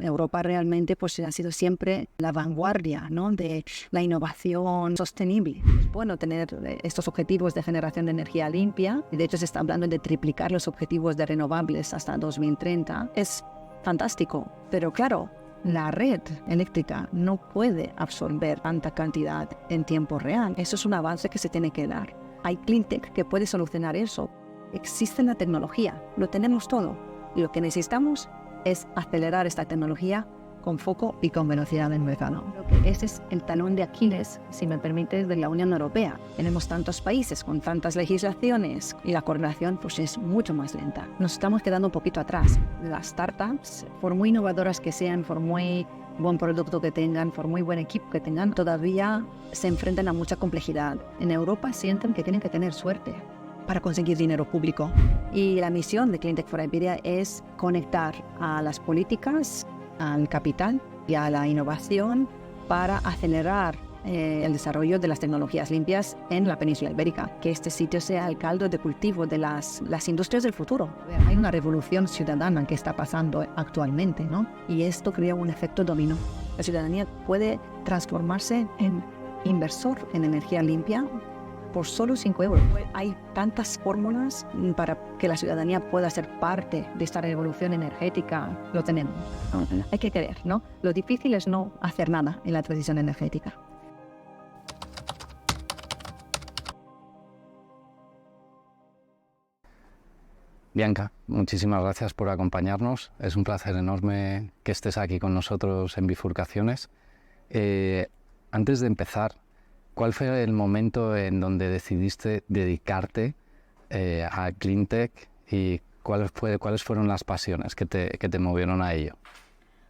Europa realmente pues ha sido siempre la vanguardia, ¿no?, de la innovación sostenible. Es bueno tener estos objetivos de generación de energía limpia. De hecho, se está hablando de triplicar los objetivos de renovables hasta 2030. Es fantástico, pero claro, la red eléctrica no puede absorber tanta cantidad en tiempo real. Eso es un avance que se tiene que dar. Hay cleantech que puede solucionar eso. Existe la tecnología, lo tenemos todo. Y lo que necesitamos es acelerar esta tecnología con foco y con velocidad del mercado. Creo que ese es el talón de Aquiles, si me permites, de la Unión Europea. Tenemos tantos países con tantas legislaciones y la coordinación pues es mucho más lenta. Nos estamos quedando un poquito atrás. Las startups, por muy innovadoras que sean, por muy buen producto que tengan, por muy buen equipo que tengan, todavía se enfrentan a mucha complejidad. En Europa sienten que tienen que tener suerte para conseguir dinero público. Y la misión de Cleantech for Iberia es conectar a las políticas, al capital y a la innovación para acelerar el desarrollo de las tecnologías limpias en la península ibérica, que este sitio sea el caldo de cultivo de las industrias del futuro. Hay una revolución ciudadana que está pasando actualmente, ¿no? Y esto crea un efecto dominó. La ciudadanía puede transformarse en inversor en energía limpia por solo 5 euros. Hay tantas fórmulas para que la ciudadanía pueda ser parte de esta revolución energética. Lo tenemos. Hay que querer, ¿no? Lo difícil es no hacer nada en la transición energética. Bianca, muchísimas gracias por acompañarnos. Es un placer enorme que estés aquí con nosotros en Bifurcaciones. Antes de empezar, ¿cuál fue el momento en donde decidiste dedicarte a Cleantech y cuáles fueron las pasiones que te movieron a ello?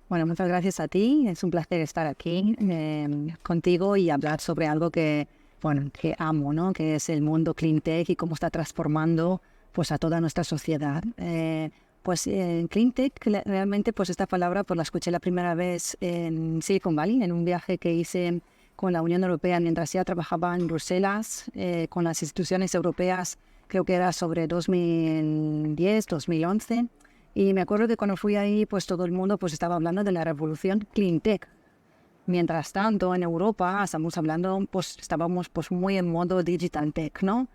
Bueno, muchas gracias a ti. Es un placer estar aquí contigo y hablar sobre algo que amo, ¿no?, que es el mundo Cleantech y cómo está transformando pues a toda nuestra sociedad. Cleantech, realmente pues esta palabra pues la escuché la primera vez en Silicon Valley, en un viaje que hice con la Unión Europea mientras ya trabajaba en Bruselas con las instituciones europeas. Creo que era sobre 2010, 2011. Y me acuerdo que cuando fui ahí, pues todo el mundo pues estaba hablando de la revolución Cleantech. Mientras tanto, en Europa estábamos pues muy en modo digital tech, ¿no?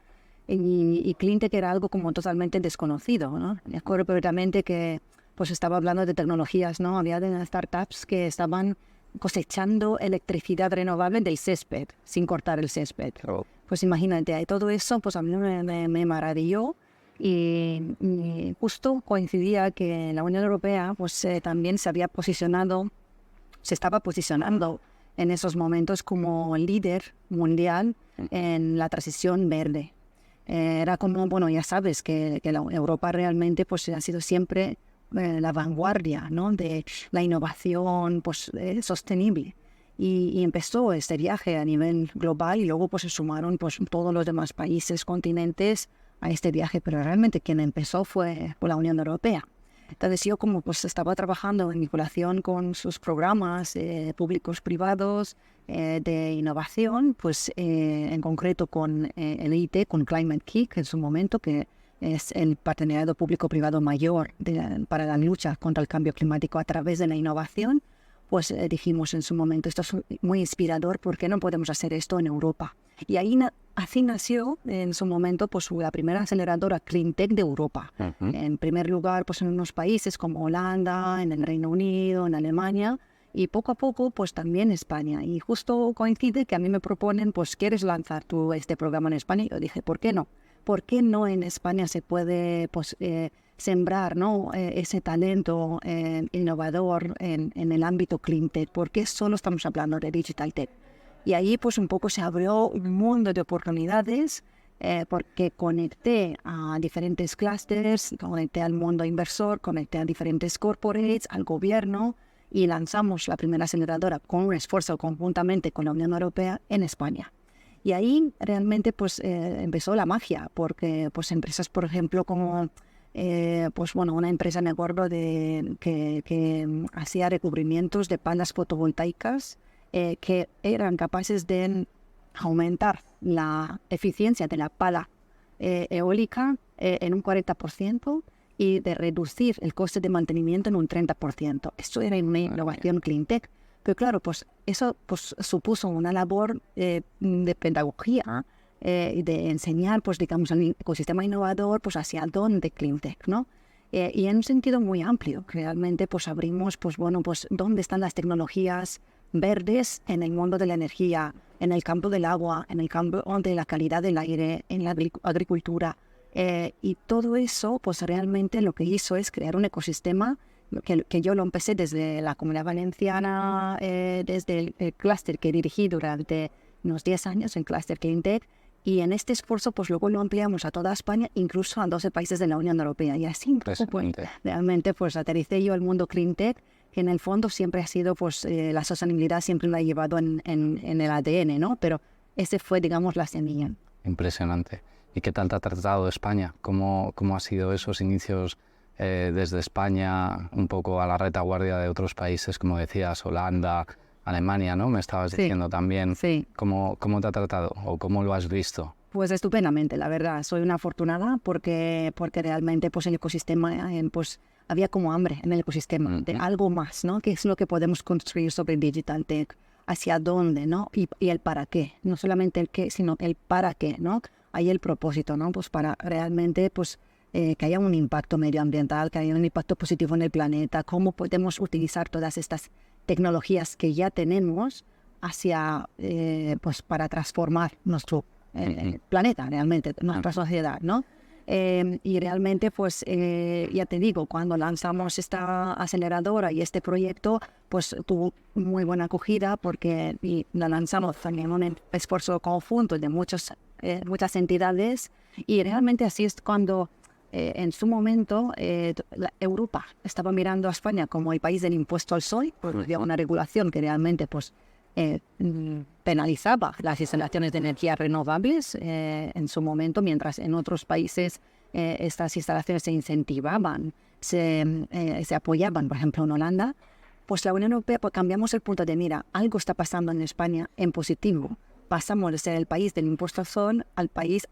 Y Cleantech era algo como totalmente desconocido, ¿no? Me acuerdo perfectamente que pues estaba hablando de tecnologías, ¿no? Había de startups que estaban cosechando electricidad renovable del césped, sin cortar el césped. Oh. Pues imagínate, todo eso pues a mí me maravilló y justo coincidía que la Unión Europea pues también se estaba posicionando en esos momentos como líder mundial en la transición verde. Era como, ya sabes, que la Europa realmente pues ha sido siempre la vanguardia, ¿no?, de la innovación sostenible. Y empezó este viaje a nivel global y luego pues se sumaron pues todos los demás países, continentes a este viaje, pero realmente quien empezó fue la Unión Europea. Entonces yo como pues estaba trabajando en vinculación con sus programas públicos privados de innovación, pues en concreto con el EIT, con Climate Kick en su momento, que es el partenariado público-privado mayor para la lucha contra el cambio climático a través de la innovación, pues dijimos en su momento, esto es muy inspirador, ¿por qué no podemos hacer esto en Europa? Y así nació en su momento pues la primera aceleradora Cleantech de Europa. En primer lugar pues en unos países como Holanda, en el Reino Unido, en Alemania, y poco a poco pues también España. Y justo coincide que a mí me proponen, pues ¿quieres lanzar tú este programa en España? Y yo dije, ¿por qué no? ¿Por qué no en España se puede sembrar, ¿no?, ese talento innovador en el ámbito Cleantech? ¿Por qué solo estamos hablando de Digital Tech? Y ahí pues un poco se abrió un mundo de oportunidades porque conecté a diferentes clústeres, conecté al mundo inversor, conecté a diferentes corporates, al gobierno, y lanzamos la primera aceleradora con un esfuerzo conjuntamente con la Unión Europea en España. Y ahí realmente pues empezó la magia, porque pues empresas, por ejemplo, como una empresa, me acuerdo, que hacía recubrimientos de palas fotovoltaicas que eran capaces de aumentar la eficiencia de la pala eólica en un 40% y de reducir el coste de mantenimiento en un 30%. Esto era una innovación cleantech. Pero claro, pues eso pues, supuso una labor de pedagogía y de enseñar, pues digamos, al ecosistema innovador, pues hacia dónde cleantech, ¿no? Y en un sentido muy amplio, realmente, pues abrimos, pues bueno, pues dónde están las tecnologías verdes en el mundo de la energía, en el campo del agua, en el campo de la calidad del aire, en la agricultura. Y todo eso, pues realmente lo que hizo es crear un ecosistema que yo lo empecé desde la Comunidad Valenciana, desde el clúster que dirigí durante unos 10 años, el clúster cleantech, y en este esfuerzo pues luego lo ampliamos a toda España, incluso a 12 países de la Unión Europea. Y así pues, realmente pues aterricé yo al mundo cleantech, que en el fondo siempre ha sido, pues la sostenibilidad siempre lo ha llevado en el ADN, ¿no? Pero ese fue, digamos, la semilla. Impresionante. ¿Y qué tal te ha tratado España? ¿Cómo ha sido esos inicios desde España, un poco a la retaguardia de otros países, como decías, Holanda, Alemania, ¿no? Me estabas diciendo también. Sí. ¿Cómo te ha tratado o cómo lo has visto? Pues estupendamente, la verdad. Soy una afortunada porque realmente pues el ecosistema, pues había como hambre en el ecosistema de algo más, ¿no? ¿Qué es lo que podemos construir sobre Digital Tech? ¿Hacia dónde, no? Y el para qué. No solamente el qué, sino el para qué, ¿no? Ahí el propósito, ¿no? Pues para realmente, pues que haya un impacto medioambiental, que haya un impacto positivo en el planeta, cómo podemos utilizar todas estas tecnologías que ya tenemos hacia, pues para transformar nuestro planeta, realmente, nuestra sociedad, ¿no? Y realmente, pues, ya te digo, cuando lanzamos esta aceleradora y este proyecto, pues tuvo muy buena acogida porque la lanzamos también en un esfuerzo conjunto de muchas entidades, y realmente así es cuando en su momento Europa estaba mirando a España como el país del impuesto al sol, porque había una regulación que realmente pues penalizaba las instalaciones de energías renovables en su momento, mientras en otros países estas instalaciones se incentivaban, se apoyaban, por ejemplo en Holanda. Pues la Unión Europea, pues cambiamos el punto de mira, algo está pasando en España en positivo. Pasamos de ser el país del impuesto al sol al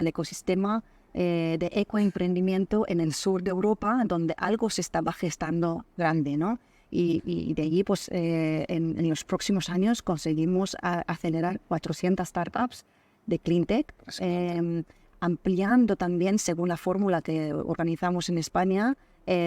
ecosistema de ecoemprendimiento en el sur de Europa, donde algo se estaba gestando grande, ¿no? Y de allí, pues, en los próximos años conseguimos acelerar 400 startups de cleantech, ampliando también, según la fórmula que organizamos en España,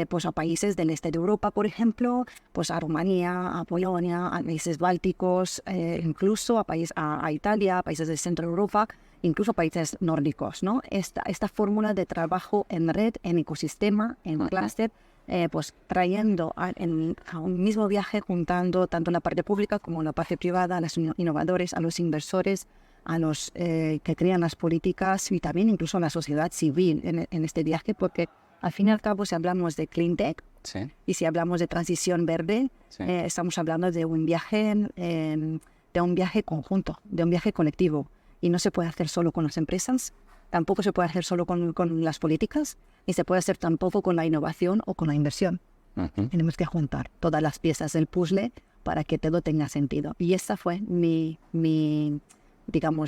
pues a países del este de Europa, por ejemplo, pues a Rumanía, a Polonia, a países bálticos, incluso a Italia, a países del centro de Europa, incluso países nórdicos, ¿no? Esta fórmula de trabajo en red, en ecosistema, en clúster, pues trayendo a un mismo viaje, juntando tanto la parte pública como la parte privada, a los innovadores, a los inversores, a los que crean las políticas y también incluso a la sociedad civil en este viaje, porque al fin y al cabo, si hablamos de cleantech y si hablamos de transición verde, estamos hablando de un viaje conjunto, de un viaje colectivo. Y no se puede hacer solo con las empresas, tampoco se puede hacer solo con las políticas, ni se puede hacer tampoco con la innovación o con la inversión. Tenemos que juntar todas las piezas del puzzle para que todo tenga sentido. Y esa fue mi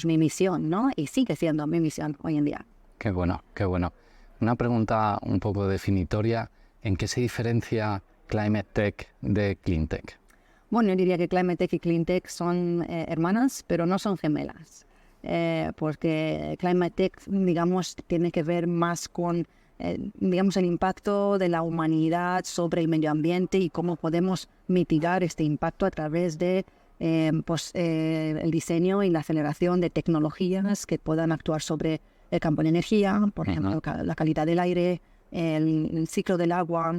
misión, ¿no? Y sigue siendo mi misión hoy en día. Qué bueno, qué bueno. Una pregunta un poco definitoria. ¿En qué se diferencia Climate Tech de Cleantech? Bueno, yo diría que Climate Tech y Cleantech son hermanas, pero no son gemelas. Porque Climate Tech, digamos, tiene que ver más con, digamos, el impacto de la humanidad sobre el medio ambiente y cómo podemos mitigar este impacto a través de el diseño y la aceleración de tecnologías que puedan actuar sobre el campo de energía, por ejemplo, la calidad del aire, el ciclo del agua,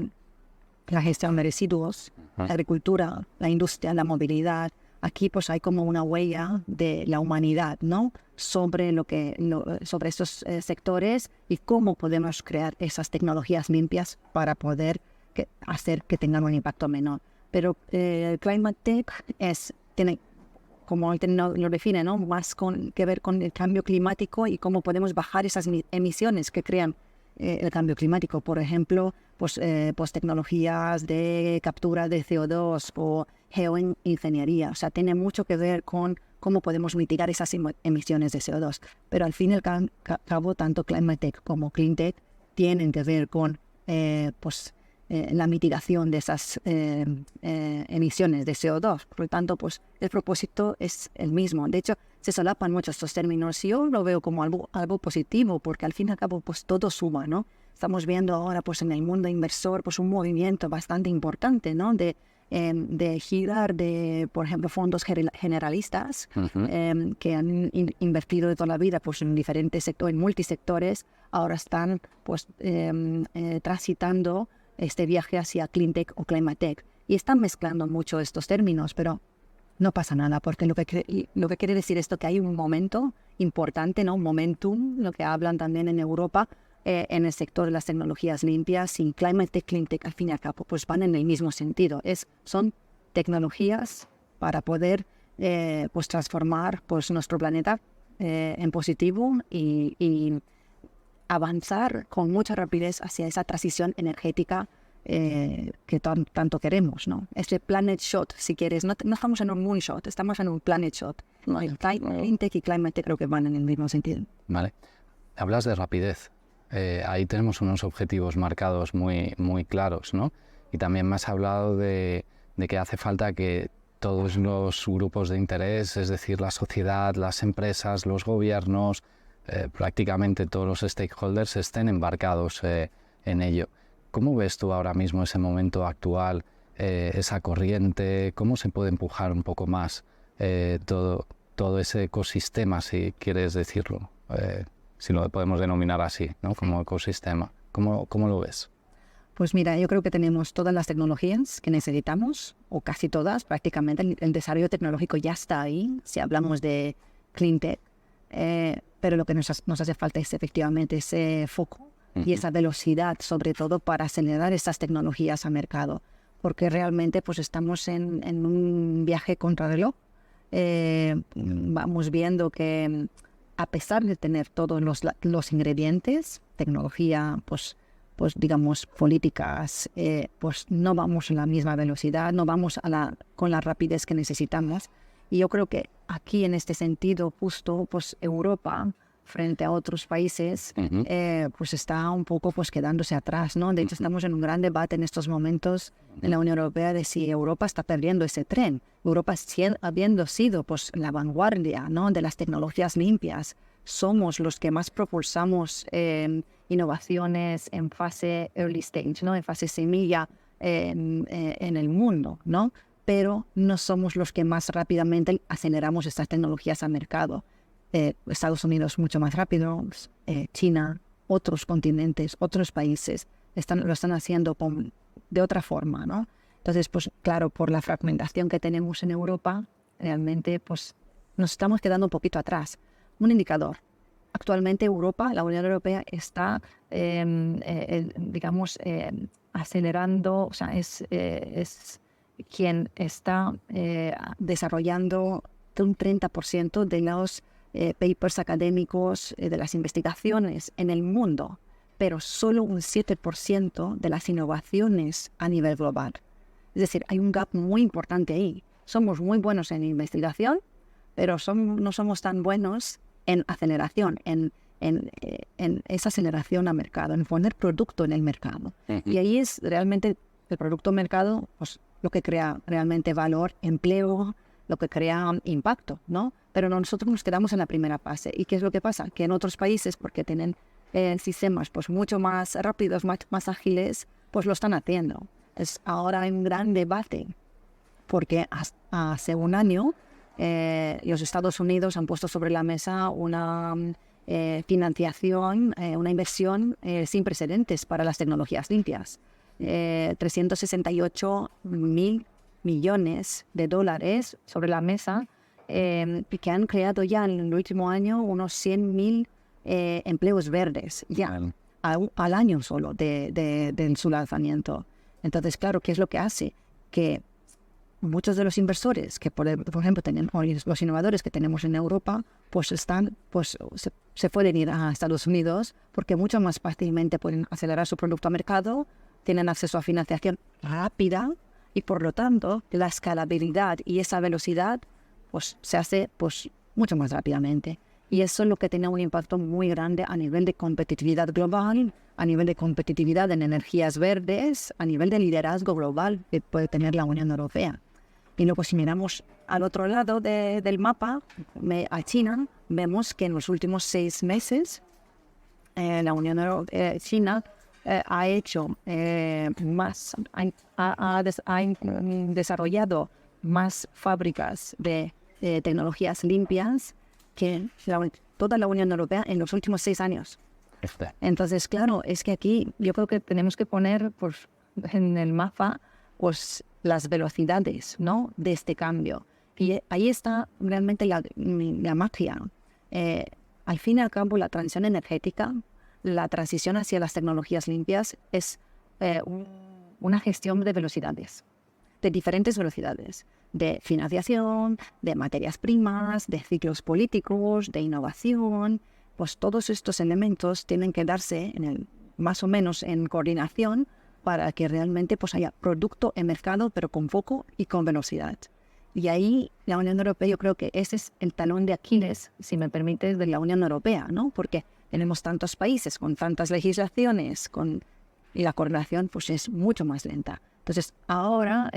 la gestión de residuos, la agricultura, la industria, la movilidad. Aquí pues hay como una huella de la humanidad, ¿no? Sobre sobre estos sectores y cómo podemos crear esas tecnologías limpias para poder hacer que tengan un impacto menor. Pero Climate Tech tiene, como el término lo define, ¿no? Más que ver con el cambio climático y cómo podemos bajar esas emisiones que crean el cambio climático. Por ejemplo, pues tecnologías de captura de CO2 o geoingeniería. O sea, tiene mucho que ver con cómo podemos mitigar esas emisiones de CO2. Pero al fin y al cabo, tanto Climate Tech como Cleantech tienen que ver con la mitigación de esas emisiones de CO2. Por lo tanto, pues el propósito es el mismo. De hecho, se solapan mucho estos términos y yo lo veo como algo positivo, porque al fin y al cabo pues todo suma, ¿no? Estamos viendo ahora pues en el mundo inversor pues un movimiento bastante importante, ¿no? De girar de, por ejemplo, fondos generalistas que han invertido de toda la vida pues en diferentes sectores, en multisectores, ahora están pues transitando este viaje hacia cleantech o climatech, y están mezclando mucho estos términos, pero no pasa nada, porque lo que quiere decir esto que hay un momento importante, ¿no? Un momentum, lo que hablan también en Europa, en el sector de las tecnologías limpias, y climatech, cleantech, al fin y al cabo, pues van en el mismo sentido. Son tecnologías para poder pues transformar pues nuestro planeta en positivo y avanzar con mucha rapidez hacia esa transición energética que tanto queremos, ¿no? Este planet shot, si quieres, no estamos en un moonshot, estamos en un planet shot, ¿no? El cleantech y climate creo que van en el mismo sentido. Vale. Hablas de rapidez. Ahí tenemos unos objetivos marcados muy, muy claros, ¿no? Y también me has hablado de que hace falta que todos los grupos de interés, es decir, la sociedad, las empresas, los gobiernos, prácticamente todos los stakeholders estén embarcados en ello. ¿Cómo ves tú ahora mismo ese momento actual, esa corriente? ¿Cómo se puede empujar un poco más todo ese ecosistema, si quieres decirlo? Si lo podemos denominar así, ¿no? Como ecosistema. ¿Cómo lo ves? Pues mira, yo creo que tenemos todas las tecnologías que necesitamos, o casi todas, prácticamente. El desarrollo tecnológico ya está ahí, si hablamos de cleantech, pero lo que nos hace falta es efectivamente ese foco y esa velocidad, sobre todo para acelerar estas tecnologías a mercado, porque realmente pues estamos en un viaje contrarreloj. Vamos viendo que a pesar de tener todos los ingredientes, tecnología, pues digamos, políticas, pues no vamos a la misma velocidad, no vamos con la rapidez que necesitamos. Y yo creo que aquí, en este sentido, justo, pues Europa, frente a otros países, pues está un poco pues quedándose atrás, ¿no? De hecho, estamos en un gran debate en estos momentos en la Unión Europea de si Europa está perdiendo ese tren. Europa, habiendo sido pues la vanguardia, ¿no? De las tecnologías limpias, somos los que más propulsamos innovaciones en fase early stage, ¿no? En fase semilla en el mundo, ¿no? Pero no somos los que más rápidamente aceleramos estas tecnologías al mercado. Estados Unidos mucho más rápido, China, otros continentes, otros países lo están haciendo de otra forma, ¿no? Entonces, pues claro, por la fragmentación que tenemos en Europa, realmente pues nos estamos quedando un poquito atrás. Un indicador. Actualmente Europa, la Unión Europea, está, digamos, acelerando, o sea, es quien está desarrollando un 30% de los papers académicos, de las investigaciones en el mundo, pero solo un 7% de las innovaciones a nivel global. Es decir, hay un gap muy importante ahí. Somos muy buenos en investigación, pero no somos tan buenos en aceleración, en esa aceleración a mercado, en poner producto en el mercado. Y ahí es realmente el producto mercado, pues, lo que crea realmente valor, empleo, lo que crea impacto, ¿no? Pero nosotros nos quedamos en la primera fase. ¿Y qué es lo que pasa? Que en otros países, porque tienen sistemas pues mucho más rápidos, más ágiles, pues lo están haciendo. Ahora hay un gran debate, porque hace un año los Estados Unidos han puesto sobre la mesa una financiación, una inversión sin precedentes para las tecnologías limpias. 368.000 millones de dólares sobre la mesa, que han creado ya en el último año unos 100.000 empleos verdes, ya al año solo de su lanzamiento. Entonces, claro, ¿qué es lo que hace? Que muchos de los inversores que, por ejemplo, los innovadores que tenemos en Europa, pues se pueden ir a Estados Unidos, porque mucho más fácilmente pueden acelerar su producto a mercado, tienen acceso a financiación rápida y, por lo tanto, la escalabilidad y esa velocidad pues se hace pues mucho más rápidamente. Y eso es lo que tiene un impacto muy grande a nivel de competitividad global, a nivel de competitividad en energías verdes, a nivel de liderazgo global que puede tener la Unión Europea. Y luego si miramos al otro lado del mapa, a China, vemos que en los últimos 6 meses la Unión Europea, China ha hecho desarrollado más fábricas de tecnologías limpias que toda la Unión Europea en los últimos 6 años. Entonces, claro, es que aquí yo creo que tenemos que poner pues, en el mapa pues, las velocidades, ¿no?, de este cambio. Y ahí está realmente la magia. Al fin y al cabo, la transición energética, la transición hacia las tecnologías limpias es una gestión de velocidades, de diferentes velocidades, de financiación, de materias primas, de ciclos políticos, de innovación. Pues todos estos elementos tienen que darse más o menos en coordinación para que realmente pues, haya producto en mercado, pero con foco y con velocidad. Y ahí la Unión Europea, yo creo que ese es el talón de Aquiles, si me permites, de la Unión Europea, ¿no? Porque tenemos tantos países con tantas legislaciones y la coordinación pues, es mucho más lenta. Entonces, ahora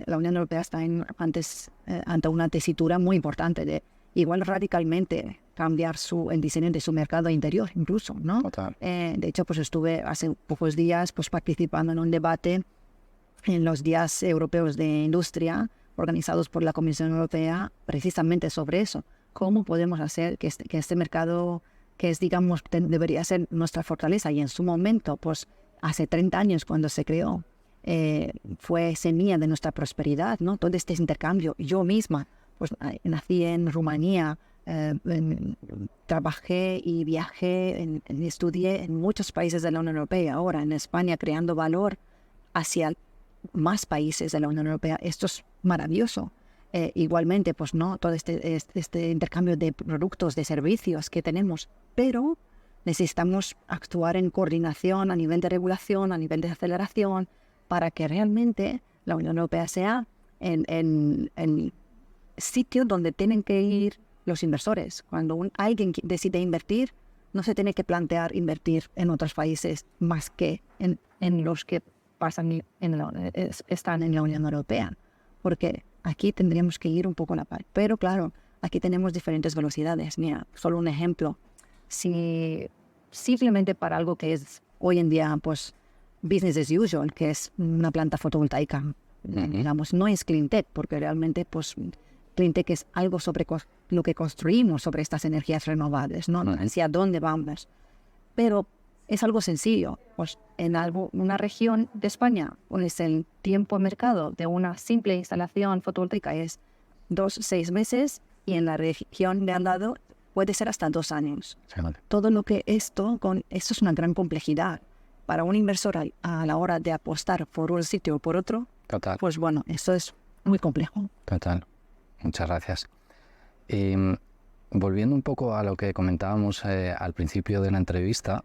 la Unión Europea está ante una tesitura muy importante de igual radicalmente cambiar el diseño de su mercado interior, incluso, ¿no? De hecho, pues estuve hace pocos días pues, participando en un debate en los Días Europeos de Industria, organizados por la Comisión Europea, precisamente sobre eso. ¿Cómo podemos hacer que este mercado, que es, digamos, debería ser nuestra fortaleza, y en su momento, pues hace 30 años cuando se creó, fue semilla de nuestra prosperidad, ¿no? Todo este intercambio. Yo misma, pues nací en Rumanía, trabajé y viajé, estudié en muchos países de la Unión Europea, ahora en España, creando valor hacia más países de la Unión Europea. Esto es maravilloso. Igualmente, pues no, todo este intercambio de productos, de servicios que tenemos, pero necesitamos actuar en coordinación a nivel de regulación, a nivel de aceleración, para que realmente la Unión Europea sea el sitio donde tienen que ir los inversores. Cuando alguien decide invertir, no se tiene que plantear invertir en otros países más que en los que están en la Unión Europea, porque aquí tendríamos que ir un poco a la par. Pero claro, aquí tenemos diferentes velocidades. Mira, solo un ejemplo. Si simplemente para algo que es hoy en día pues business as usual, que es una planta fotovoltaica, digamos, no es clean tech, porque realmente pues clean tech es algo sobre lo que construimos sobre estas energías renovables, ¿no? Hacia dónde vamos. Pero es algo sencillo. Pues en una región de España, pues el tiempo de mercado de una simple instalación fotovoltaica es 2-6 meses, y en la región de al lado puede ser hasta 2 años. Sí, vale. Todo lo que esto es una gran complejidad. Para un inversor a la hora de apostar por un sitio o por otro, total, pues bueno, eso es muy complejo. Total. Muchas gracias. Volviendo un poco a lo que comentábamos al principio de la entrevista,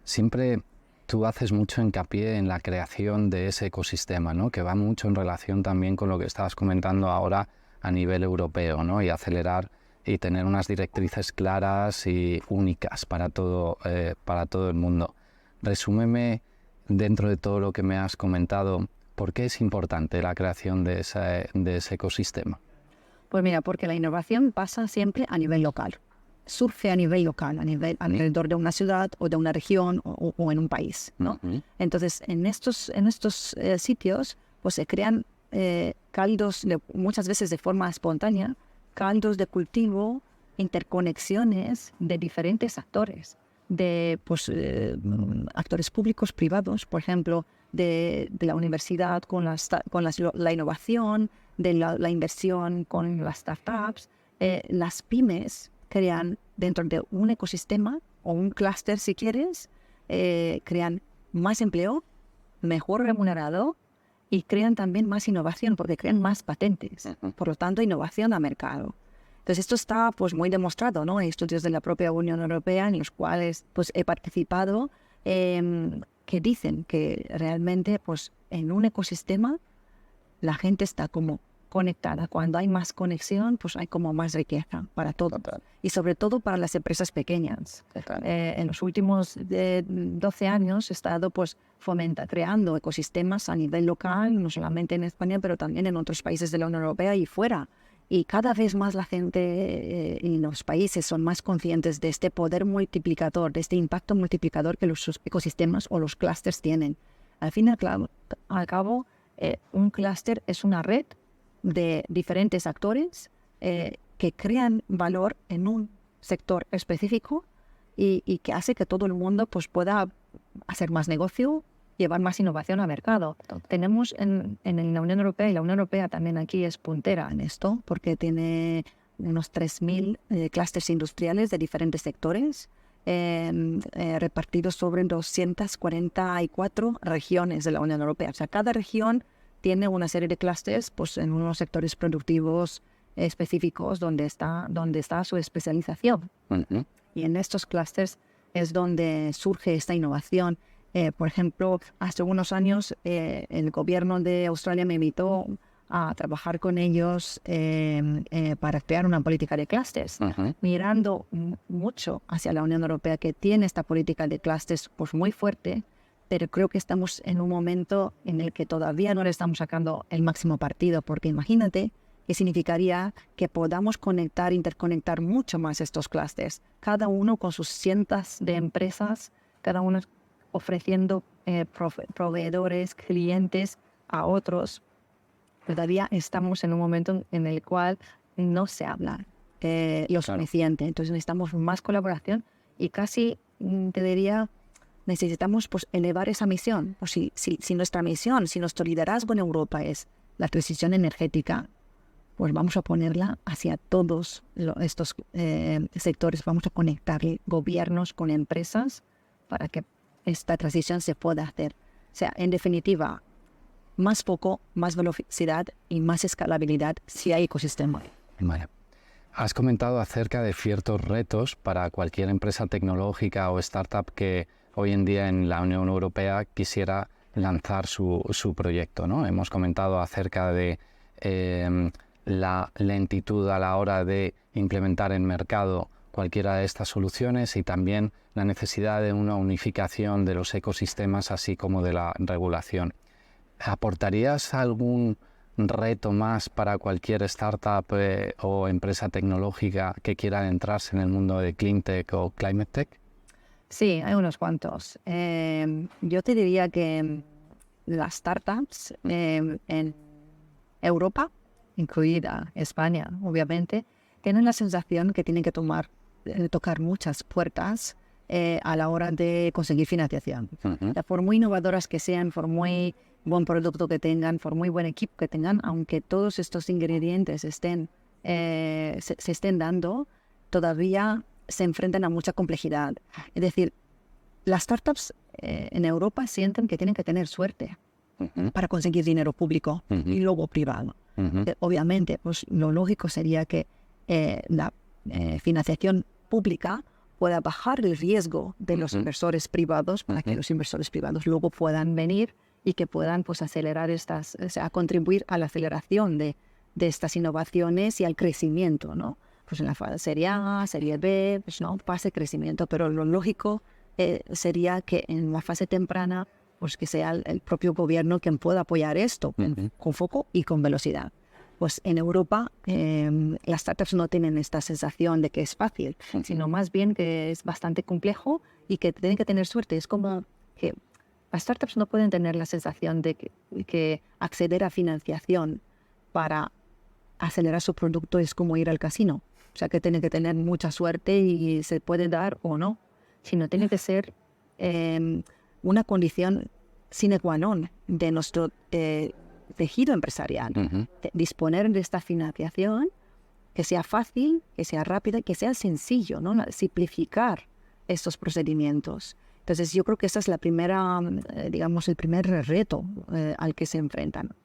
siempre tú haces mucho hincapié en la creación de ese ecosistema, ¿no? Que va mucho en relación también con lo que estabas comentando ahora a nivel europeo, ¿no? Y acelerar y tener unas directrices claras y únicas para todo el mundo. Resúmeme, dentro de todo lo que me has comentado, ¿por qué es importante la creación de ese ecosistema? Pues mira, porque la innovación pasa siempre a nivel local. Surge a nivel local, alrededor de una ciudad o de una región o en un país, ¿no? Entonces, en estos sitios, pues se crean caldos, muchas veces de forma espontánea, caldos de cultivo, interconexiones de diferentes actores, de actores públicos, privados, por ejemplo, de la universidad con la innovación, de la inversión con las startups. Las pymes crean dentro de un ecosistema o un clúster, si quieres, crean más empleo, mejor remunerado, y crean también más innovación porque crean más patentes. Por lo tanto, innovación a mercado. Entonces, esto está pues muy demostrado, ¿no? En estudios de la propia Unión Europea en los cuales pues he participado, que dicen que realmente pues en un ecosistema la gente está como conectada. Cuando hay más conexión, pues hay como más riqueza para todos. Total. Y sobre todo para las empresas pequeñas. Total. En los últimos 12 años he estado pues creando ecosistemas a nivel local, no solamente en España, pero también en otros países de la Unión Europea y fuera. Y cada vez más la gente y los países son más conscientes de este poder multiplicador, de este impacto multiplicador que los ecosistemas o los clústeres tienen. Al fin y al cabo, un clúster es una red de diferentes actores que crean valor en un sector específico y que hace que todo el mundo pues, pueda hacer más negocio, llevar más innovación al mercado. Tenemos en la Unión Europea, y la Unión Europea también aquí es puntera en esto, porque tiene unos 3.000 clústeres industriales de diferentes sectores, repartidos sobre 244 regiones de la Unión Europea. O sea, cada región tiene una serie de clústeres pues, en unos sectores productivos específicos donde está su especialización. Uh-huh. Y en estos clústeres es donde surge esta innovación. Por ejemplo, hace unos años el gobierno de Australia me invitó a trabajar con ellos para crear una política de clústeres, Uh-huh. mirando mucho hacia la Unión Europea, que tiene esta política de clústeres pues, muy fuerte, pero creo que estamos en un momento en el que todavía no le estamos sacando el máximo partido, porque imagínate qué significaría que podamos interconectar mucho más estos clústeres, cada uno con sus cientos de empresas, cada uno ofreciendo proveedores, clientes a otros. Todavía estamos en un momento en el cual no se habla lo suficiente. Entonces necesitamos más colaboración y casi, te diría, necesitamos pues, elevar esa misión. Pues, si nuestra misión, si nuestro liderazgo en Europa es la transición energética, pues vamos a ponerla hacia todos estos sectores. Vamos a conectar gobiernos con empresas para que esta transición se pueda hacer. O sea, en definitiva, más foco, más velocidad y más escalabilidad si hay ecosistema. Vale. Has comentado acerca de ciertos retos para cualquier empresa tecnológica o startup que hoy en día en la Unión Europea quisiera lanzar su proyecto, ¿no? Hemos comentado acerca de la lentitud a la hora de implementar en mercado cualquiera de estas soluciones y también la necesidad de una unificación de los ecosistemas así como de la regulación. ¿Aportarías algún reto más para cualquier startup o empresa tecnológica que quiera adentrarse en el mundo de cleantech o climate tech? Sí, hay unos cuantos. Yo te diría que las startups en Europa, incluida España, obviamente, tienen la sensación que tienen que tocar muchas puertas a la hora de conseguir financiación. Uh-huh. Por muy innovadoras que sean, por muy buen producto que tengan, por muy buen equipo que tengan, aunque todos estos ingredientes se estén dando, todavía se enfrentan a mucha complejidad. Es decir, las startups en Europa sienten que tienen que tener suerte Uh-huh. para conseguir dinero público Uh-huh. y luego privado. Uh-huh. Obviamente, pues lo lógico sería que la financiación pública pueda bajar el riesgo de los Uh-huh. inversores privados para que los inversores privados luego puedan venir y que puedan pues acelerar contribuir a la aceleración de estas innovaciones y al crecimiento, ¿no? Pues en la fase serie A, serie B, pues no, fase de crecimiento, pero lo lógico sería que en la fase temprana pues que sea el propio gobierno quien pueda apoyar esto Uh-huh. con foco y con velocidad. Pues en Europa las startups no tienen esta sensación de que es fácil, Uh-huh. sino más bien que es bastante complejo y que tienen que tener suerte. Es como que las startups no pueden tener la sensación de que acceder a financiación para acelerar su producto es como ir al casino. O sea, que tienen que tener mucha suerte y se puede dar o no, sino tiene que ser una condición sine qua non de nuestro tejido empresarial. Uh-huh. Disponer de esta financiación que sea fácil, que sea rápida, que sea sencillo, ¿no? Simplificar estos procedimientos. Entonces yo creo que esa es la primera, digamos, el primer reto al que se enfrentan.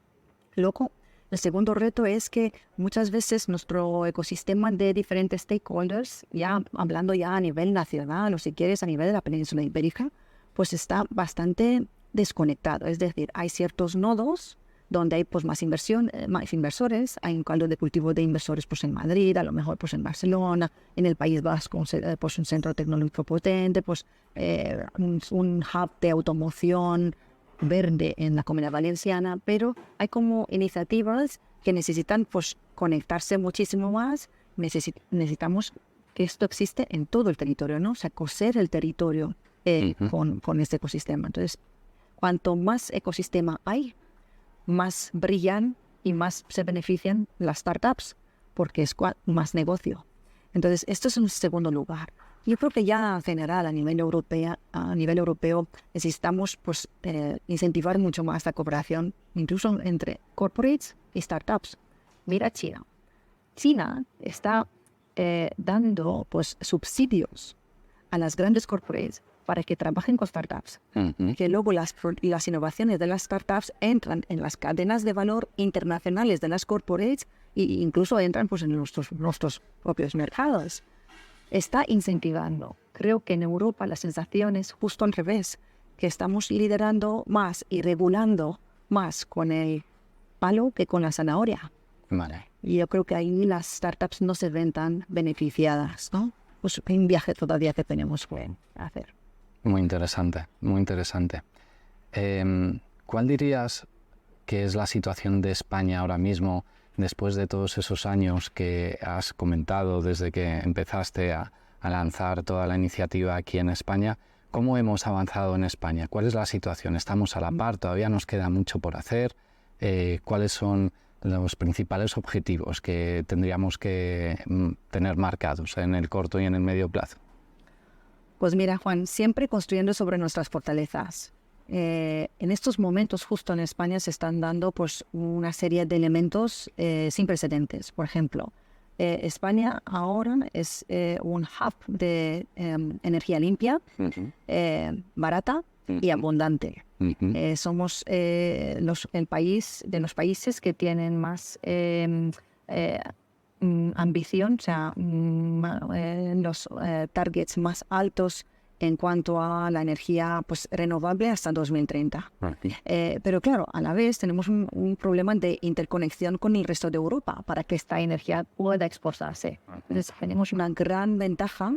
Luego, el segundo reto es que muchas veces nuestro ecosistema de diferentes stakeholders, ya hablando ya a nivel nacional o si quieres a nivel de la península ibérica, pues está bastante desconectado. Es decir, hay ciertos nodos donde hay pues más inversión, más inversores. Hay un caldo de cultivo de inversores pues en Madrid, a lo mejor pues en Barcelona, en el País Vasco, pues un centro tecnológico potente, pues un hub de automoción verde en la Comunidad Valenciana, pero hay como iniciativas que necesitan pues conectarse muchísimo más. Necesitamos que esto existe en todo el territorio, ¿no? O sea, coser el territorio con este ecosistema. Entonces, cuanto más ecosistema hay, más brillan y más se benefician las startups, porque es más negocio. Entonces, esto es un segundo lugar. Yo creo que ya en general a nivel europeo necesitamos pues, incentivar mucho más la cooperación, incluso entre corporates y startups. Mira China. China está dando pues, subsidios a las grandes corporates para que trabajen con startups, que luego las innovaciones de las startups entran en las cadenas de valor internacionales de las corporates e incluso entran pues, en nuestros propios mercados. Está incentivando. Creo que en Europa la sensación es justo al revés, que estamos liderando más y regulando más con el palo que con la zanahoria. Vale. Y yo creo que ahí las startups no se ven tan beneficiadas, ¿no? Pues hay un viaje todavía que tenemos que hacer. Muy interesante, muy interesante. ¿Cuál dirías que es la situación de España ahora mismo, después de todos esos años que has comentado desde que empezaste a lanzar toda la iniciativa aquí en España? ¿Cómo hemos avanzado en España? ¿Cuál es la situación? ¿Estamos a la par? ¿Todavía nos queda mucho por hacer? ¿Cuáles son los principales objetivos que tendríamos que tener marcados en el corto y en el medio plazo? Pues mira, Juan, siempre construyendo sobre nuestras fortalezas. En estos momentos, justo en España, se están dando pues, una serie de elementos sin precedentes. Por ejemplo, España ahora es un hub de energía limpia, barata y abundante. Somos el país de los países que tienen más ambición, o sea, los targets más altos en cuanto a la energía pues, renovable hasta 2030. Pero claro, a la vez tenemos un problema de interconexión con el resto de Europa para que esta energía pueda exportarse. Entonces tenemos una gran ventaja,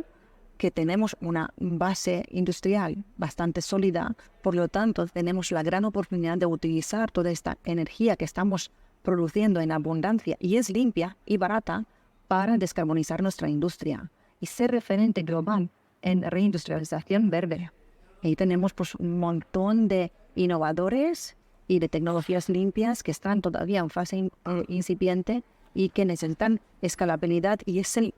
que tenemos una base industrial bastante sólida, por lo tanto tenemos la gran oportunidad de utilizar toda esta energía que estamos produciendo en abundancia y es limpia y barata para descarbonizar nuestra industria y ser referente global en reindustrialización verde. Ahí tenemos pues, un montón de innovadores y de tecnologías limpias que están todavía en fase incipiente y que necesitan escalabilidad y es el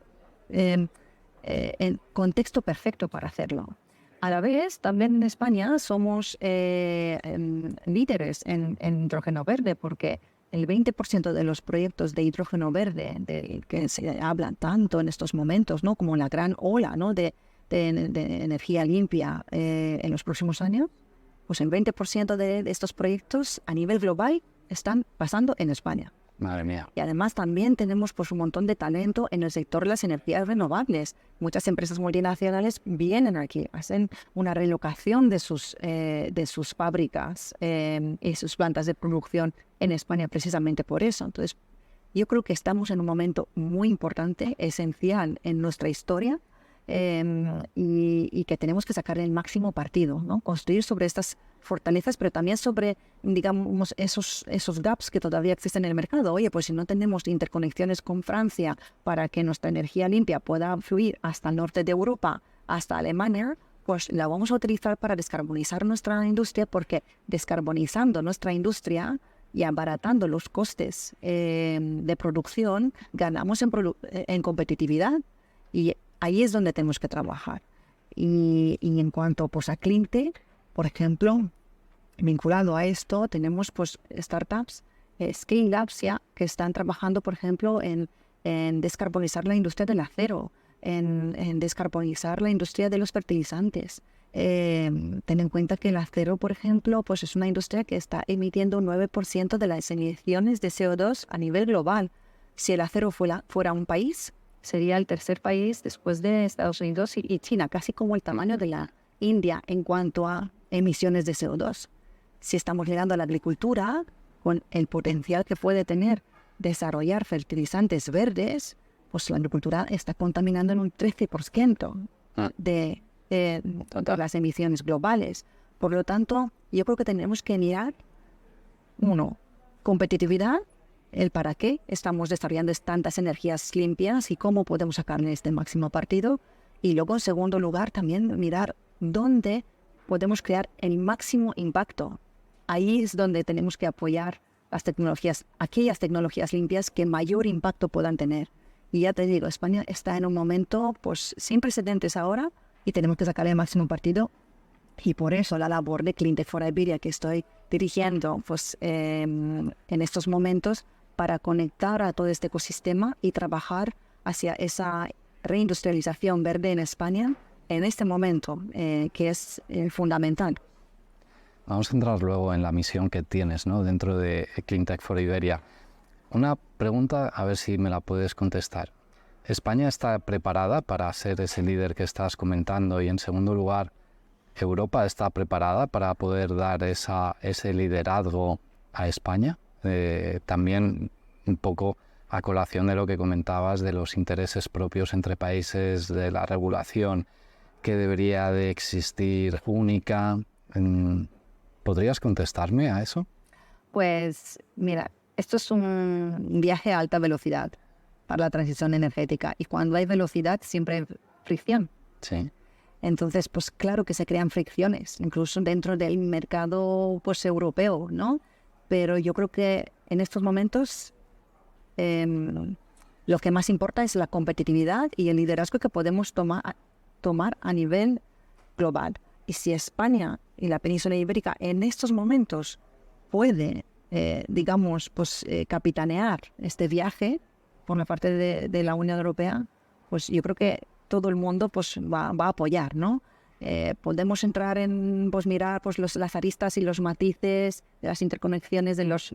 contexto perfecto para hacerlo. A la vez, también en España somos líderes en hidrógeno verde porque el 20% de los proyectos de hidrógeno verde del que se habla tanto en estos momentos, ¿no? Como la gran ola, ¿no? de energía limpia en los próximos años, pues el 20% de estos proyectos a nivel global están pasando en España. Madre mía. Y además también tenemos pues, un montón de talento en el sector de las energías renovables. Muchas empresas multinacionales vienen aquí, hacen una relocación de sus fábricas y sus plantas de producción en España precisamente por eso. Entonces, yo creo que estamos en un momento muy importante, esencial en nuestra historia, y que tenemos que sacar el máximo partido, ¿no? Construir sobre estas fortalezas, pero también sobre, digamos, esos gaps que todavía existen en el mercado. Oye, pues si no tenemos interconexiones con Francia para que nuestra energía limpia pueda fluir hasta el norte de Europa, hasta Alemania, pues la vamos a utilizar para descarbonizar nuestra industria, porque descarbonizando nuestra industria y abaratando los costes de producción, ganamos en competitividad. Y ahí es donde tenemos que trabajar. Y en cuanto pues, a Cleantech, por ejemplo, vinculado a esto, tenemos pues, startups, scale-ups ya, que están trabajando, por ejemplo, en descarbonizar la industria del acero, en descarbonizar la industria de los fertilizantes. Ten en cuenta que el acero, por ejemplo, pues, es una industria que está emitiendo un 9% de las emisiones de CO2 a nivel global. Si el acero fuera un país, sería el tercer país después de Estados Unidos y China, casi como el tamaño de la India en cuanto a emisiones de CO2. Si estamos llegando a la agricultura, con el potencial que puede tener desarrollar fertilizantes verdes, pues la agricultura está contaminando en un 13% de las emisiones globales. Por lo tanto, yo creo que tenemos que mirar, uno, competitividad, el para qué estamos desarrollando tantas energías limpias y cómo podemos sacarle este máximo partido. Y luego, en segundo lugar, también mirar dónde podemos crear el máximo impacto. Ahí es donde tenemos que apoyar las tecnologías, aquellas tecnologías limpias que mayor impacto puedan tener. Y ya te digo, España está en un momento pues sin precedentes ahora y tenemos que sacarle el máximo partido. Y por eso la labor de Cleantech for Iberia que estoy dirigiendo pues, en estos momentos para conectar a todo este ecosistema y trabajar hacia esa reindustrialización verde en España en este momento, que es fundamental. Vamos a entrar luego en la misión que tienes, ¿no?, dentro de Cleantech for Iberia. Una pregunta, a ver si me la puedes contestar. ¿España está preparada para ser ese líder que estás comentando? Y en segundo lugar, ¿Europa está preparada para poder dar ese liderazgo a España? También un poco a colación de lo que comentabas de los intereses propios entre países, de la regulación que debería de existir única. ¿Podrías contestarme a eso? Pues mira, esto es un viaje a alta velocidad para la transición energética y cuando hay velocidad siempre hay fricción. Sí. Entonces, pues claro que se crean fricciones, incluso dentro del mercado pues europeo, ¿no? Pero yo creo que en estos momentos lo que más importa es la competitividad y el liderazgo que podemos tomar a nivel global. Y si España y la península ibérica en estos momentos puede, digamos, pues capitanear este viaje por la parte de la Unión Europea, pues yo creo que todo el mundo pues va a apoyar, ¿no? Podemos entrar en pues mirar pues las aristas y los matices de las interconexiones de los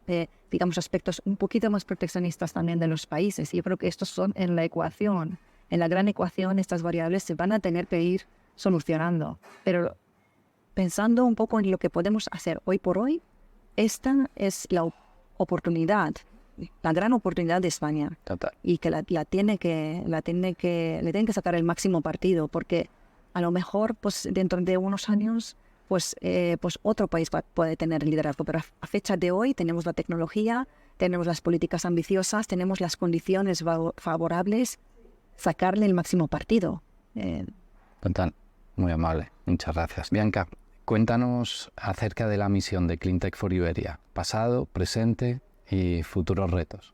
digamos aspectos un poquito más proteccionistas también de los países. Y yo creo que estos son en la ecuación, en la gran ecuación, estas variables se van a tener que ir solucionando. Pero pensando un poco en lo que podemos hacer hoy por hoy, esta es la oportunidad, la gran oportunidad de España. Total. Y que le tienen que sacar el máximo partido, porque a lo mejor pues dentro de unos años pues otro país puede tener liderazgo, pero a fecha de hoy tenemos la tecnología, tenemos las políticas ambiciosas, tenemos las condiciones favorables, sacarle el máximo partido. Total, muy amable, muchas gracias. Bianca, cuéntanos acerca de la misión de Cleantech for Iberia, pasado, presente y futuros retos.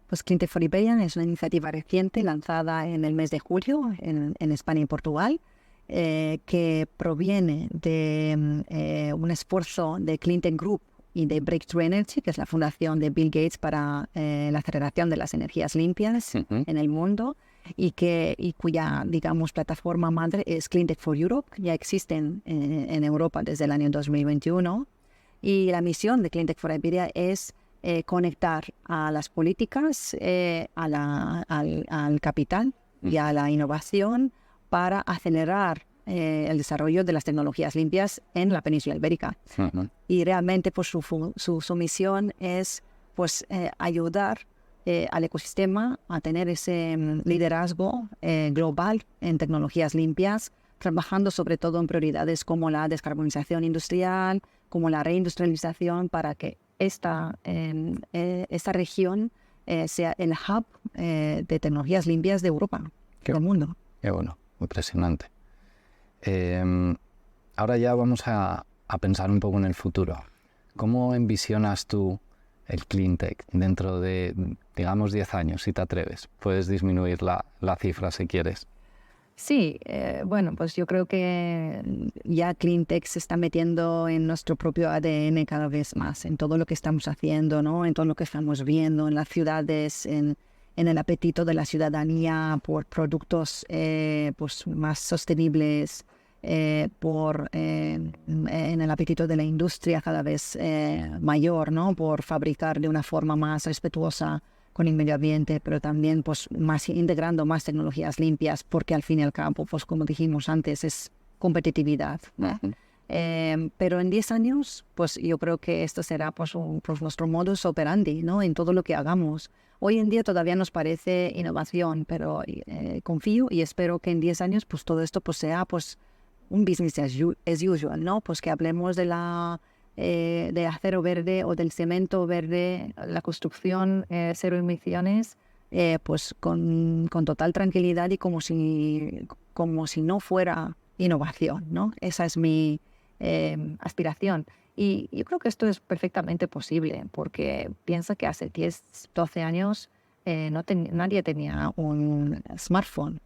Pues Cleantech for Iberia es una iniciativa reciente lanzada en el mes de julio en España y Portugal, que proviene de un esfuerzo de Cleantech Group y de Breakthrough Energy, que es la fundación de Bill Gates para la aceleración de las energías limpias en el mundo, y cuya, digamos, plataforma madre es Cleantech for Europe. Ya existen en Europa desde el año 2021. Y la misión de Cleantech for Iberia es conectar a las políticas, al capital y a la innovación para acelerar el desarrollo de las tecnologías limpias en la península ibérica. Y realmente pues, su misión es pues, ayudar al ecosistema a tener ese liderazgo global en tecnologías limpias, trabajando sobre todo en prioridades como la descarbonización industrial, como la reindustrialización, para que esta región sea el hub de tecnologías limpias de Europa, del mundo. Qué bueno, muy impresionante. Ahora ya vamos a pensar un poco en el futuro. ¿Cómo envisionas tú el Cleantech dentro de, digamos, 10 años, si te atreves? Puedes disminuir la cifra si quieres. Sí, bueno, pues yo creo que ya Cleantech se está metiendo en nuestro propio ADN cada vez más, en todo lo que estamos haciendo, ¿no? En todo lo que estamos viendo en las ciudades, en el apetito de la ciudadanía por productos pues más sostenibles, en el apetito de la industria cada vez mayor, ¿no? Por fabricar de una forma más respetuosa con el medio ambiente, pero también pues integrando más tecnologías limpias, porque al fin y al cabo, pues como dijimos antes, es competitividad, ¿no? Pero en 10 años, pues yo creo que esto será pues nuestro modus operandi, ¿no? En todo lo que hagamos. Hoy en día todavía nos parece innovación, pero confío y espero que en 10 años pues todo esto pues sea pues un business as usual, ¿no? Pues que hablemos de acero verde o del cemento verde, la construcción cero emisiones, pues con total tranquilidad y como si no fuera innovación, ¿no? Esa es mi aspiración. Y yo creo que esto es perfectamente posible, porque piensa que hace 10, 12 años nadie tenía un smartphone,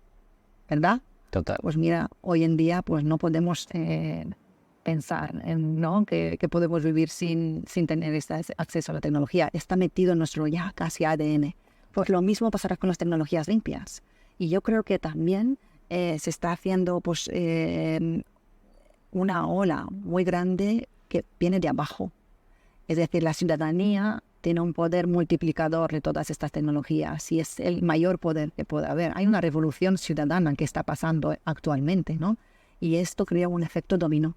¿verdad? Total. Pues mira, hoy en día pues no podemos pensar ¿no? que podemos vivir sin tener este acceso a la tecnología. Está metido en nuestro ya casi ADN. Pues lo mismo pasará con las tecnologías limpias. Y yo creo que también se está haciendo pues, una ola muy grande que viene de abajo. Es decir, la ciudadanía tiene un poder multiplicador de todas estas tecnologías y es el mayor poder que puede haber. Hay una revolución ciudadana que está pasando actualmente, ¿no? Y esto crea un efecto dominó.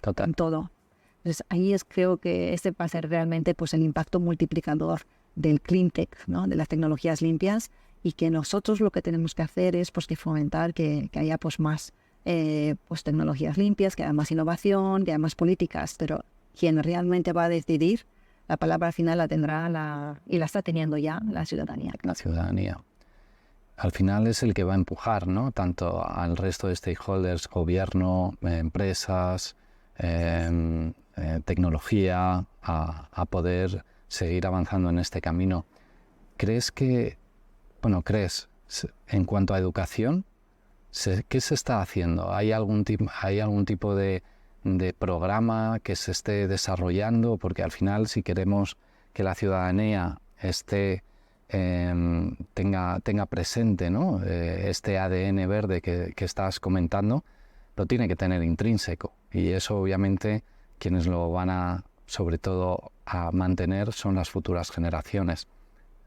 Total. En todo. Entonces, ahí creo que ese va a ser realmente pues, el impacto multiplicador del clean tech, ¿no? De las tecnologías limpias, y que nosotros lo que tenemos que hacer es pues, que fomentar que haya pues, más pues, tecnologías limpias, que haya más innovación, que haya más políticas, pero quien realmente va a decidir, la palabra final la tendrá y la está teniendo ya la ciudadanía. La ciudadanía. Al final es el que va a empujar, ¿no? Tanto al resto de stakeholders, gobierno, empresas, tecnología, a poder seguir avanzando en este camino. ¿Crees en cuanto a educación, qué se está haciendo? ¿Hay algún tipo de programa que se esté desarrollando? Porque al final, si queremos que la ciudadanía tenga presente, ¿no? Este ADN verde que estás comentando, lo tiene que tener intrínseco, y eso obviamente quienes lo van sobre todo a mantener son las futuras generaciones.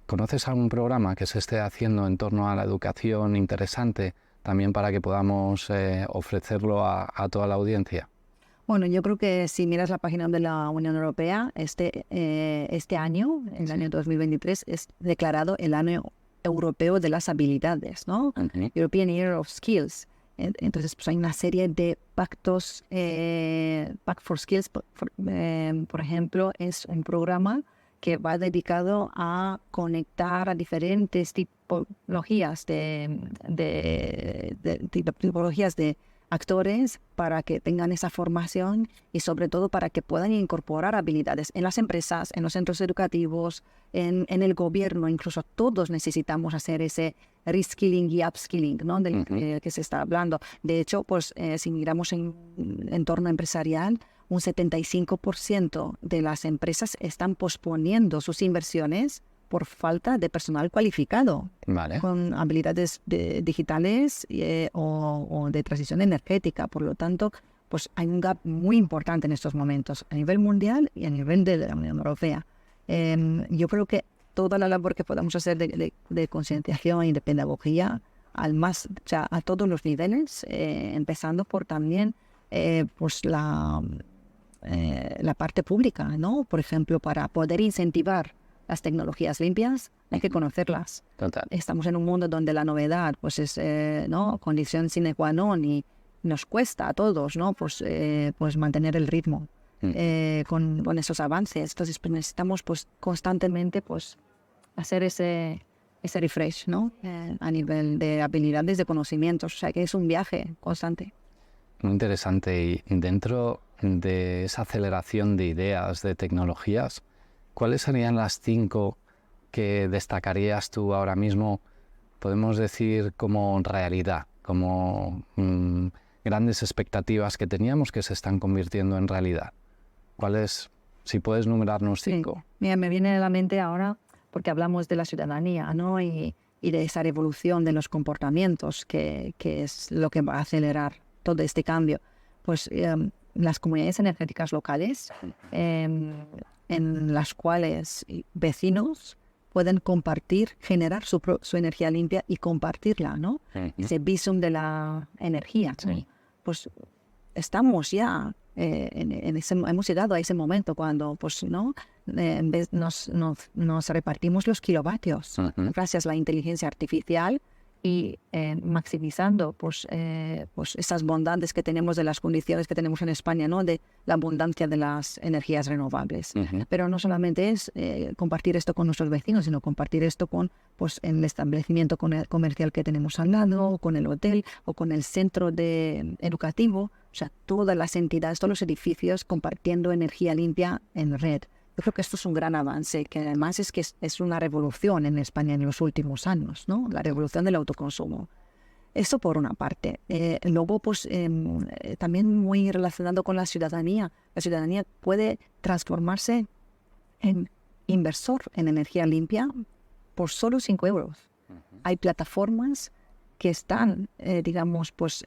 ¿Conoces algún programa que se esté haciendo en torno a la educación interesante también para que podamos ofrecerlo a toda la audiencia? Bueno, yo creo que si miras la página de la Unión Europea, este año, el año 2023, es declarado el año europeo de las habilidades, ¿no? Uh-huh. European Year of Skills. Entonces, pues hay una serie de pactos, Pact for Skills, por ejemplo, es un programa que va dedicado a conectar a diferentes tipologías de actores para que tengan esa formación y sobre todo para que puedan incorporar habilidades en las empresas, en los centros educativos, en el gobierno. Incluso todos necesitamos hacer ese reskilling y upskilling, ¿no? Del que se está hablando. De hecho, pues si miramos en entorno empresarial, un 75% de las empresas están posponiendo sus inversiones por falta de personal cualificado, vale, con habilidades digitales o de transición energética. Por lo tanto, pues hay un gap muy importante en estos momentos, a nivel mundial y a nivel de la Unión Europea. Yo creo que toda la labor que podamos hacer de concienciación y de pedagogía, a todos los niveles, empezando por también pues la parte pública, ¿no? Por ejemplo, para poder incentivar las tecnologías limpias, hay que conocerlas. total. Estamos en un mundo donde la novedad pues es ¿no? condición sine qua non, y nos cuesta a todos, ¿no? pues mantener el ritmo con esos avances. Entonces pues, necesitamos pues, constantemente pues, hacer ese refresh, ¿no? A nivel de habilidades, de conocimientos. O sea que es un viaje constante. Muy interesante. Y dentro de esa aceleración de ideas, de tecnologías, ¿cuáles serían las 5 que destacarías tú ahora mismo, podemos decir, como realidad, como grandes expectativas que teníamos que se están convirtiendo en realidad? ¿Cuáles, si puedes numerarnos 5? Sí. Mira, me viene a la mente ahora, porque hablamos de la ciudadanía, ¿no? Y de esa revolución de los comportamientos, que es lo que va a acelerar todo este cambio. Pues las comunidades energéticas locales, en las cuales vecinos pueden compartir, generar su energía limpia y compartirla, ¿no? Ese visum de la energía. Sí. Pues estamos ya hemos llegado a ese momento cuando pues no en vez nos repartimos los kilovatios gracias a la inteligencia artificial y maximizando pues esas bondades que tenemos de las condiciones que tenemos en España, ¿no? De la abundancia de las energías renovables. Pero no solamente es compartir esto con nuestros vecinos, sino compartir esto con pues el establecimiento comercial que tenemos al lado, con el hotel o con el centro educativo. O sea, todas las entidades, todos los edificios compartiendo energía limpia en red. Yo creo que esto es un gran avance, que además es una revolución en España en los últimos años, ¿no? La revolución del autoconsumo. Eso por una parte. Luego, pues, también muy relacionado con la ciudadanía. La ciudadanía puede transformarse en inversor en energía limpia por solo 5 euros. Hay plataformas que están, digamos, pues,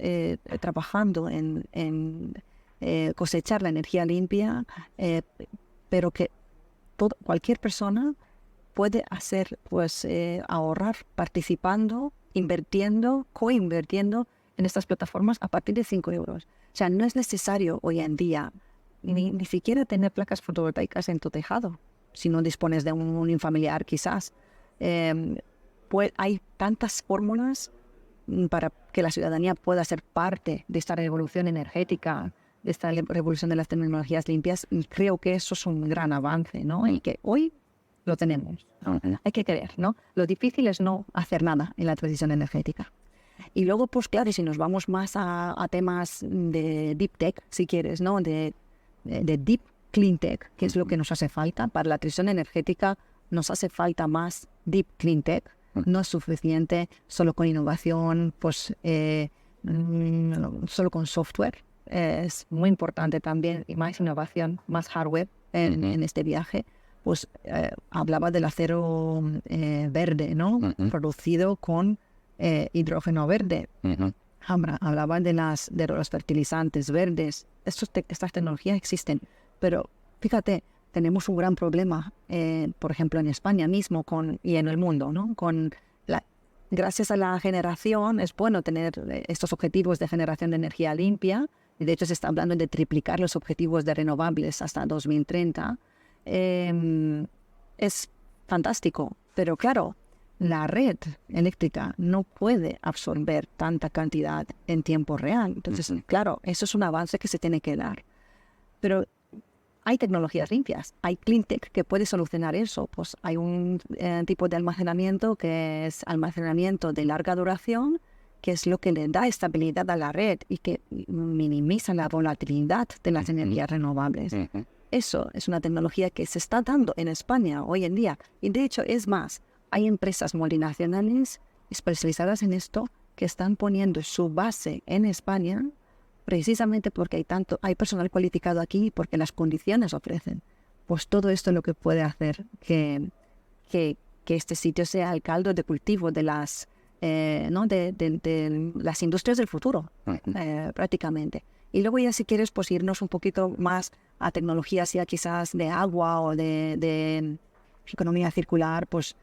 trabajando en cosechar la energía limpia, pero que cualquier persona puede hacer, pues, ahorrar participando, invirtiendo, coinvirtiendo en estas plataformas a partir de 5 euros. O sea, no es necesario hoy en día ni siquiera tener placas fotovoltaicas en tu tejado, si no dispones de un unifamiliar quizás. Pues hay tantas fórmulas para que la ciudadanía pueda ser parte de esta revolución energética, de esta revolución de las tecnologías limpias. Creo que eso es un gran avance, ¿no? Y que hoy lo tenemos. Hay que querer, ¿no? Lo difícil es no hacer nada en la transición energética. Y luego, pues claro, si nos vamos más a temas de deep tech, si quieres, ¿no? De deep clean tech, que es lo que nos hace falta. Para la transición energética nos hace falta más deep clean tech. No es suficiente solo con innovación, pues solo con software. Es muy importante también, y más innovación, más hardware en este viaje. Pues hablaba del acero verde, ¿no? Producido con hidrógeno verde. Hablaba de los fertilizantes verdes. Estas tecnologías existen, pero fíjate, tenemos un gran problema, por ejemplo, en España mismo y en el mundo, ¿no? Gracias a la generación, es bueno tener estos objetivos de generación de energía limpia. De hecho, se está hablando de triplicar los objetivos de renovables hasta 2030. Es fantástico, pero claro, la red eléctrica no puede absorber tanta cantidad en tiempo real. Entonces, claro, eso es un avance que se tiene que dar. Pero hay tecnologías limpias, hay clean tech que puede solucionar eso. Pues hay un tipo de almacenamiento que es almacenamiento de larga duración, que es lo que le da estabilidad a la red y que minimiza la volatilidad de las energías renovables. Eso es una tecnología que se está dando en España hoy en día. Y de hecho, es más, hay empresas multinacionales especializadas en esto que están poniendo su base en España precisamente porque hay personal cualificado aquí y porque las condiciones ofrecen. Pues todo esto es lo que puede hacer que este sitio sea el caldo de cultivo de las de las industrias del futuro, prácticamente. Y luego ya si quieres pues irnos un poquito más a tecnologías ya quizás de agua o de economía circular, pues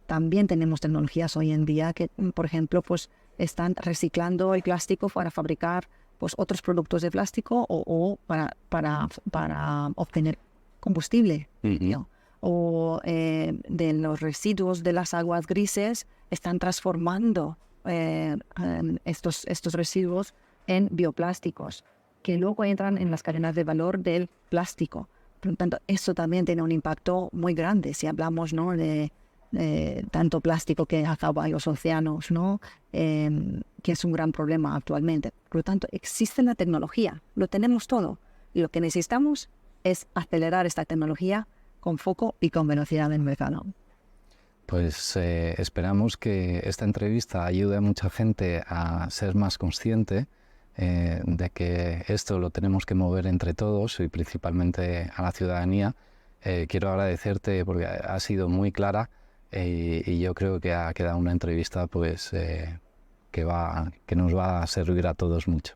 también tenemos tecnologías hoy en día que, por ejemplo, pues están reciclando el plástico para fabricar pues otros productos de plástico o para obtener combustible, ¿no? O de los residuos de las aguas grises están transformando estos residuos en bioplásticos que luego entran en las cadenas de valor del plástico. Por lo tanto, eso también tiene un impacto muy grande si hablamos, ¿no? de tanto plástico que acaba en los océanos, ¿no? Que es un gran problema actualmente. Por lo tanto, existe la tecnología, lo tenemos todo. Y lo que necesitamos es acelerar esta tecnología con foco y con velocidad en el mercado. Pues esperamos que esta entrevista ayude a mucha gente a ser más consciente de que esto lo tenemos que mover entre todos y principalmente a la ciudadanía. Quiero agradecerte porque ha sido muy clara y yo creo que ha quedado una entrevista pues, que nos va a servir a todos mucho.